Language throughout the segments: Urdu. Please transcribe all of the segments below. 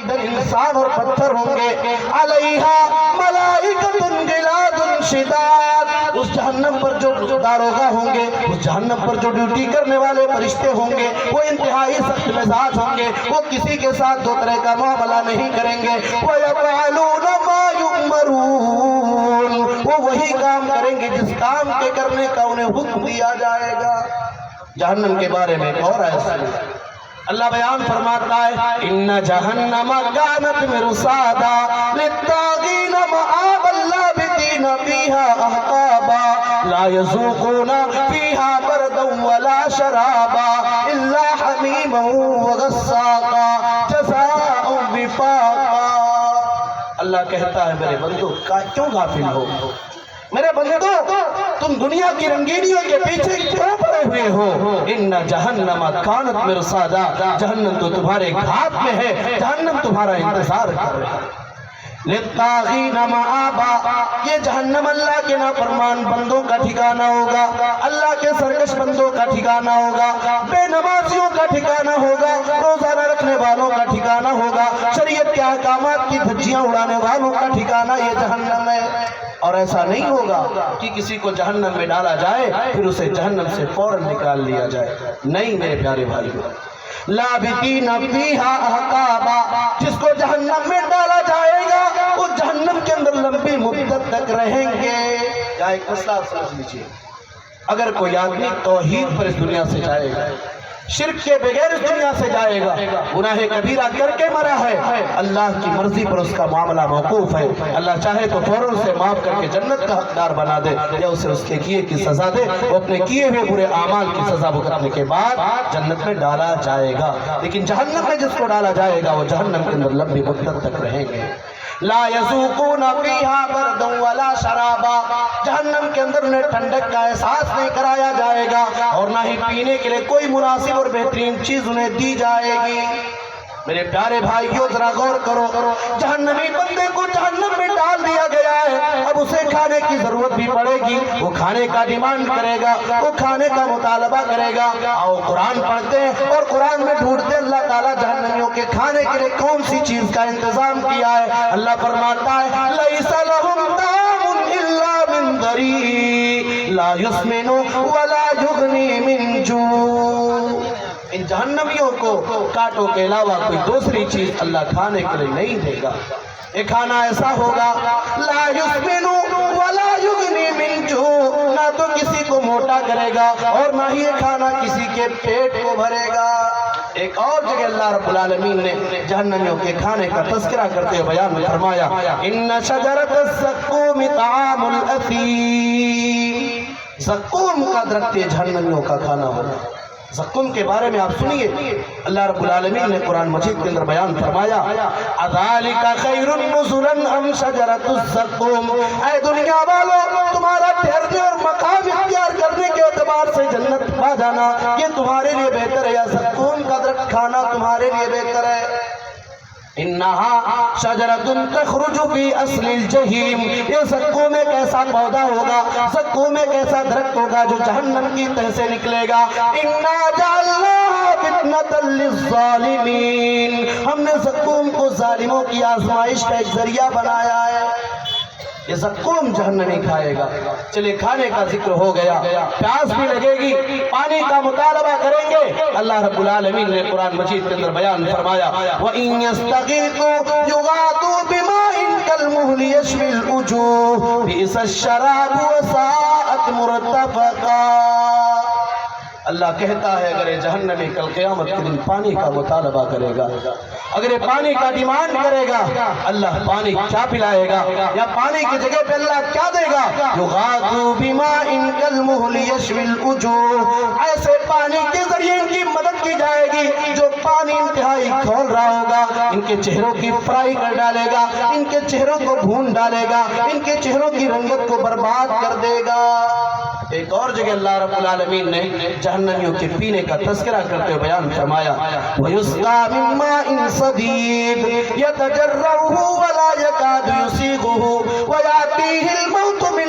اندر انسان اور پتھر ہوں گے، علیہا ملائکۃ غلاظ شداد، اس جہنم پر جو داروغہ ہوں گے، اس جہنم پر جو ڈیوٹی کرنے والے فرشتے ہوں گے، وہ انتہائی سخت مزاج ہوں گے، وہ کسی کے ساتھ دو طرح کا معاملہ نہیں کریں گے، وَيَفْعَلُونَ مَا يُؤْمَرُونَ، وہ وہی کام کریں گے جس کام کے کرنے کا انہیں حکم دیا جائے گا۔ جہنم کے بارے میں ایک اور آیت ہے، اللہ بیان فرماتا ہے ان جہنم کانت مرصادا للطاغین مآبا لابثین فیہا احقابا لا یذوقون فیہا بردا ولا شرابا الا حمیما وغساقا جزاء وفاقا۔ اللہ کہتا ہے میرے بندو کیوں غافل ہو، میرے بندو تم دنیا کی رنگینیوں کے پیچھے کیوں پڑے ہوئے ہو؟ ان جہنم کانت مرصادا، جہنم تو تمہارے گھات میں ہے، جہنم تمہارا انتظار کر رہا ہے۔ للطاغین مآبا، یہ جہنم اللہ کے نافرمان بندوں کا ٹھکانہ ہوگا، اللہ کے سرکش بندوں کا ٹھکانہ ہوگا، بے نمازیوں کا ٹھکانہ ہوگا، روزہ نہ رکھنے والوں کا ٹھکانہ ہوگا، شریعت کے احکامات کی دھجیاں اڑانے والوں کا ٹھکانہ یہ جہنم ہے۔ اور ایسا نہیں ہوگا کہ کسی کو جہنم میں ڈالا جائے پھر اسے جہنم سے فوراً نکال لیا جائے، نہیں میرے پیارے بھائیو، لابثین فیہا احقابا، جس کو جہنم میں ڈالا جائے گا وہ جہنم کے اندر لمبی مدت تک رہیں گے۔ یا ایک مسئلہ آپ سمجھ لیجیے، اگر کوئی آدمی توحید پر اس دنیا سے جائے گا، شرک کے بغیر اس دنیا سے جائے گا، گناہ کبیرہ کر کے مرا ہے، اللہ کی مرضی پر اس کا معاملہ موقوف ہے، اللہ چاہے تو فوراً اسے معاف کر کے جنت کا حقدار بنا دے یا اسے اس کے کیے کی سزا دے، وہ اپنے کیے ہوئے برے اعمال کی سزا بھگتنے کے بعد جنت میں ڈالا جائے گا۔ لیکن جہنم میں جس کو ڈالا جائے گا وہ جہنم کے اندر لمبی مدت تک رہیں گے۔ لا یذوقون فیہا بردا ولا شرابا، جہنم کے اندر انہیں ٹھنڈک کا احساس نہیں کرایا جائے گا اور نہ ہی پینے کے لیے کوئی مناسب اور بہترین چیز انہیں دی جائے گی۔ میرے پیارے بھائیوں ذرا غور کرو، جہنمی بندے کو جہنم میں ڈال دیا گیا ہے، اب اسے کھانے کی ضرورت بھی پڑے گی، وہ کھانے کا ڈیمانڈ کرے گا، وہ کھانے کا مطالبہ کرے گا۔ آؤ قرآن پڑھتے ہیں اور قرآن میں ڈھونڈتے اللہ تعالیٰ جہنمیوں کے کھانے کے لیے کون سی چیز کا انتظام کیا ہے۔ اللہ فرماتا ہے لیس لہم طعام الا من ضریع لا یسمن ولا یغنی من جوع، ان جہنمیوں کو کانٹوں کے علاوہ کوئی دوسری چیز اللہ کھانے کے لیے نہیں دے گا۔ یہ کھانا ایسا ہوگا لا یسمن ولا یغنی من جوع، نہ تو کسی کو موٹا کرے گا اور نہ ہی یہ کھانا کسی کے پیٹ کو بھرے گا۔ ایک اور جگہ اللہ رب العالمین نے جہنمیوں کے کھانے کا تذکرہ کرتے ہوئے بیان میں فرمایا ان شجرۃ الزقوم طعام الاثیم، زقوم کا درخت جہنمیوں کا کھانا ہوگا۔ زقوم کے بارے میں آپ سنیے، اللہ رب العالمین نے قرآن مجید کے اندر بیان فرمایا اذالک خیر نزلا ام شجرۃ الزقوم، اے دنیا والو تمہارا ٹھہرنے اور مقام اختیار کرنے کے اعتبار سے جنت پا جانا یہ تمہارے لیے بہتر ہے یا زقوم کا درخت کھانا تمہارے لیے بہتر ہے؟ انہا شجرۃ تخرج فی اصل الجحیم، یہ زقوم ایک ایسا پودا ہوگا، زقوم ایک ایسا درخت ہوگا جو جہنم کی تہ سے نکلے گا۔ انا جعلناہا فتنۃ للظالمین، ہم نے زقوم کو ظالموں کی آزمائش کا ایک ذریعہ بنایا ہے۔ یہ زقوم جہنمی کھائے گا۔ چلے کھانے کا ذکر ہو گیا، پیاس بھی لگے گی، پانی کا مطالبہ کریں گے، اللہ رب العالمین نے قرآن مجید کے اندر بیان فرمایا وَإِن يَسْتَغِيثُوا يُغَاثُوا بِمَاءٍ كَالْمُهْلِ يَشْوِي الْوُجُوهَ بِئْسَ الشَّرَابُ وَسَاءَتْ مُرْتَفَقًا۔ اللہ کہتا ہے اگر یہ جہنمی کل قیامت کے دن پانی کا مطالبہ کرے گا، اگر یہ پانی کا ڈیمانڈ کرے گا، اللہ پانی کیا پلائے گا یا پانی کی جگہ پہ اللہ کیا دے گا؟ یغاثوا بماء کالمہل یشوی الوجوہ، ایسے پانی کے ذریعے ان کی مدد کی جائے گی جو پانی انتہائی کھول رہا ہوگا، ان کے چہروں کی فرائی کر ڈالے گا، ان کے چہروں کو بھون ڈالے گا، ان کے چہروں کی رنگت کو برباد کر دے گا۔ ایک اور جگہ اللہ رب العالمین نے جہنمیوں کے پینے کا تذکرہ کرتے ہوئے بیان فرمایا وَيُسْقَى مِن مَّاءٍ صَدِيدٍ يَتَجَرَّعُهُ وَلَا يَكَادُ يُسِيغُهُ وَيَأْتِيهِ الْمَوْتُ مِن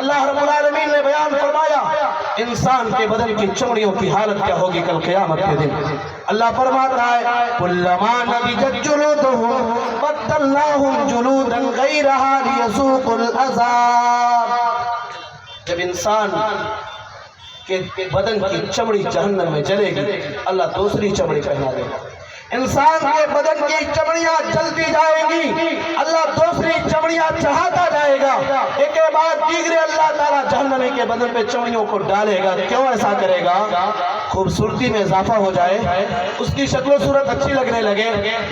اللہ رب العالمین نے بیان فرمایا انسان کے بدن کی چمڑیوں کی حالت کیا ہوگی کل قیامت کے دن. اللہ فرماتا ہے کلما نضجت جلودہم بدلناہم جلودا غیرہا لیذوقوا العذاب. جب انسان کے بدن کی چمڑی جہنم میں جلے گی اللہ دوسری چمڑی پہنا دے گا. انسان کے بدن کی چمڑیاں جلتی جائیں گی اللہ دوسری چمڑیاں چڑھاتا جائے گا. ایک کے بعد دیگرے اللہ تعالیٰ جہنمی کے بدن پہ چمڑیوں کو ڈالے گا. کیوں ایسا کرے گا؟ خوبصورتی میں اضافہ ہو جائے, اس کی شکل و صورت اچھی لگنے لگے؟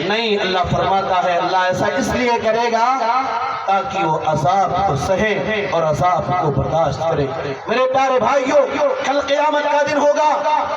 نہیں, اللہ فرماتا ہے اللہ ایسا اس لیے کرے گا تاکہ وہ عذاب کو سہے اور عذاب کو برداشت کرے. میرے پیارے بھائیوں, کل قیامت کا دن ہوگا,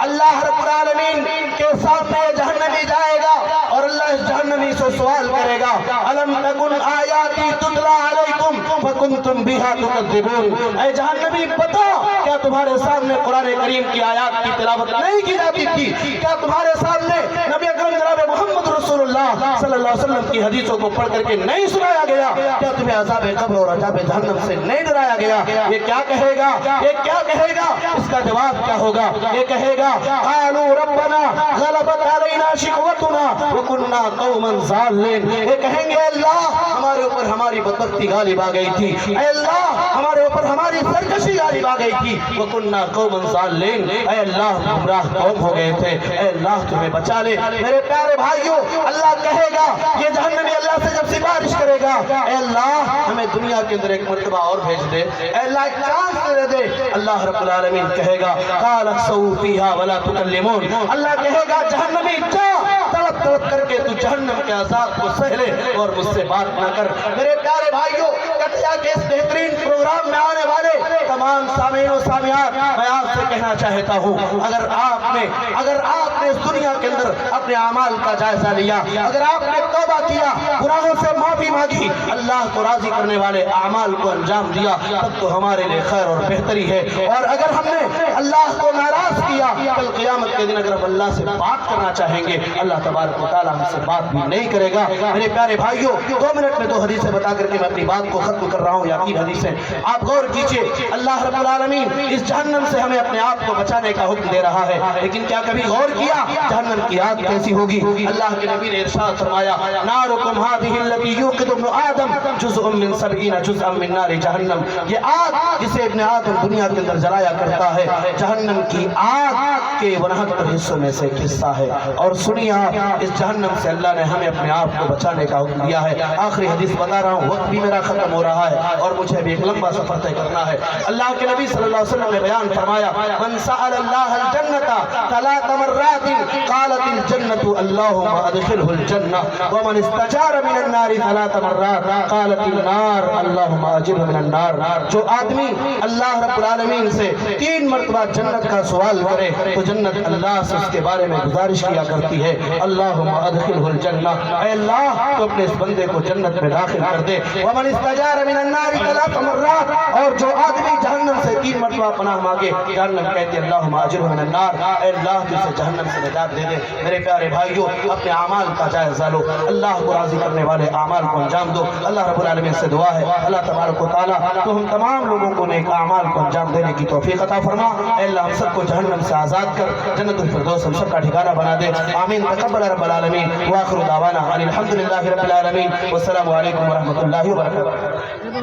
اللہ رب العالمین کے سامنے جہنمی جائے گا اور اللہ اس جہنمی سے سوال کرے گا الم تکن آیاتی تتلی علیکم فکنتم بہا تکذبون. اے جہنمی بتا کیا تمہارے سامنے قرآن کریم کی آیات کی تلاوت نہیں کی جاتی تھی؟ کیا تمہارے سامنے نبی اکرم جناب محمد رسول اللہ صلی اللہ علیہ وسلم کی حدیثوں کو پڑھ کر کے نہیں سنایا گیا؟ کیا تمہیں عذاب قبر اور عذاب جہنم سے نہیں ڈرایا گیا؟ یہ کیا کہے گا؟ یہ کیا کہے گا؟ اس کا جواب کیا ہوگا؟ یہ کہے گا قالوا ربنا غلبت علینا شقوتنا وکننا قوما ضالین. یہ کہیں گے اللہ ہمارے اوپر ہماری بدبختی غالب آ گئی تھی, اے اللہ ہمارے اوپر ہماری سرکشی غالب آ گئی تھی, وکننا قوما ضالین, اے اللہ گمراہ قوم ہو گئے تھے, اے اللہ تمہیں بچا لے. میرے پیارے بھائیوں, اللہ کہے گا یہ جہنمی اللہ سے جب سفارش کرے گا اے اللہ ہمیں دنیا کے اندر ایک مرتبہ اور بھیج دے, اے اللہ ایک چانس دے دے. اللہ رب العالمین کہے گا قال اخسؤوا فیہا ولا تکلمون. اللہ کہے گا جہنمی جا تڑپ تڑپ کر کے تو جہنم کے عذاب کو سہ لے اور مجھ سے بات نہ کر. میرے پیارے بھائیوں, کٹیا کے اس بہترین پروگرام میں آنے والے تمام سامعین و سامعات, میں آپ سے کہنا چاہتا ہوں اگر آپ نے اس دنیا کے اندر اپنے اعمال کا جائزہ لیا, اگر آپ نے توبہ کیا, گناہوں سے معافی مانگی, اللہ کو راضی کرنے والے اعمال کو انجام دیا, تب تو ہمارے لیے خیر اور بہتری ہے. اور اگر ہم نے اللہ کو ناراض کیا, کل قیامت کے دن اگر ہم اللہ سے بات کرنا چاہیں گے اللہ تبارک و تعالیٰ ہم سے بات بھی نہیں کرے گا. میرے پیارے بھائیوں, 2 منٹ میں 2 حدیثیں بتا کر کے میں اپنی بات کو ختم کر رہا ہوں, یا 3 حدیثیں. آپ غور کیجئے, اللہ رب العالمین اس جہنم سے ہمیں اپنے آپ کو بچانے کا حکم دے رہا ہے, لیکن کیا کبھی غور کیا جہنم کی آگ کیسی ہوگی؟ اللہ کے نبی نے ارشاد فرمایا نارکم هذه التي يوقد ابن آدم جزء من 70 جزءا من نار جہنم. یہ آگ جسے ابن آدم دنیا کے اندر جلایا کرتا ہے جہنم کی آگ کے 69 حصوں میں سے ایک حصہ ہے. اور سنیے آپ, اس جہنم سے اللہ نے ہمیں اپنے آپ کو بچانے کا حکم دیا ہے. آخری حدیث بتا رہا ہوں, وقت بھی میرا ختم ہو رہا ہے اور مجھے بھی ایک لمبا سفر طے کرنا ہے. اللہ کے نبی صلی اللہ علیہ وسلم نے بیان فرمایا من سأل اللہ الجنة 3 مرات قالت الجنة اللهم ادخله الجنة ومن استجار من النار 3 مرات قالت النار اللهم اجره من النار. جو آدمی اللہ رب العالمین سے 3 مرتبہ جنت کا سوال کرے تو جنت اللہ سے اس کے بارے میں گزارش کیا کرتی ہے اللهم ادخله الجنة, اے اللہ تو اپنے اس بندے کو جنت میں داخل کر دے. ومن استجار من النار 3 مرات, اور جو آدمی جہنم سے 3 مرتبہ پناہ مانگے جہنم کہتی ہے اللهم اجره من النار, اے اللہ جسے جہنم سے نجات دے دے. میرے پیارے بھائیوں, اپنے اعمال کا جائزہ لو, اللہ کو راضی کرنے والے اعمال کو انجام دو. اللہ رب العالمین سے دعا ہے اللہ تبارک و تعالیٰ تو ہم تمام لوگوں کو نیک اعمال کو انجام دینے کی توفیق عطا فرما. اے اللہ ہم سب کو جہنم سے آزاد کر جنت الفردوس ہم سب کا ٹھکانہ بنا دے. آمین. تقبل رب العالمین. وآخر دعوانا ان الحمدللہ رب العالمین. والسلام علیکم ورحمۃ اللہ وبرکاتہ.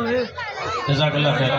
جزاک اللہ خیر.